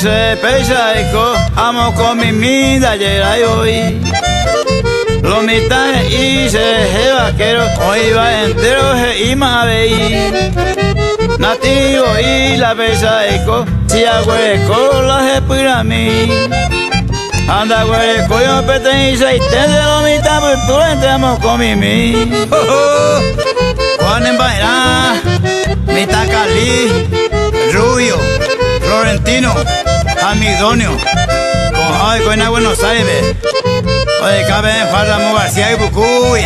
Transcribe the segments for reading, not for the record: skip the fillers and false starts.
Se pesaico, amo con mi vida ayer y hoy. Lo mitad y se vaquero, hoy va entero y mabey. Nativo y la pesaico, si agüeco la para mí. Anda agüeco yo peten y se de lo mitad pues tú entramos con mi. Juan en Bairá, mitad Cali, Rubio, Florentino, Amidonio, con en Buenos Aires. Oye, cabe en Faramo García y Bucuy.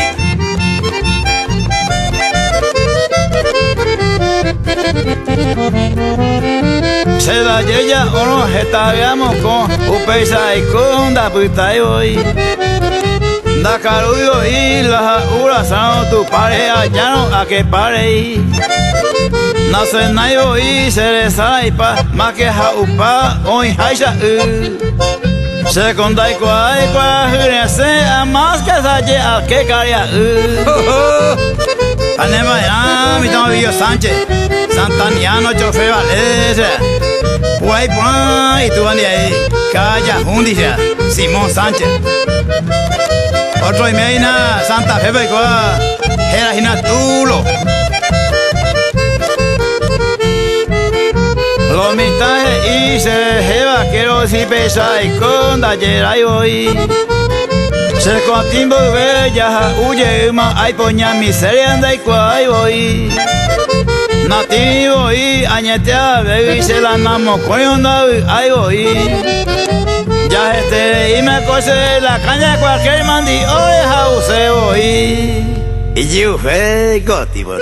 Se la yeya o no estaríamos con Upesa y con da puta y hoy. Da caruyo y la urazano tu pareja ya no a que pare. Nace nayo y se le saipa más que jaupa hoy haisha se condai cuai se a más que saye a que caria anema ya mi tomo Sánchez Santaniano chofe valese guay y tú andi ahí calla hundicia Simón Sánchez otro y meina Santa Fe becoa era hinatulo. Los mitajes y se jeva quiero si pesa y con ayer y hoy. Se contimbo bella huye ma ay poña miseria anda y cuay voy. Nativo y añetea bebé se la namo coyonda ay voy. Ya y me cose la caña de cualquier mandi hoy jause voy. Y yo fe goti por.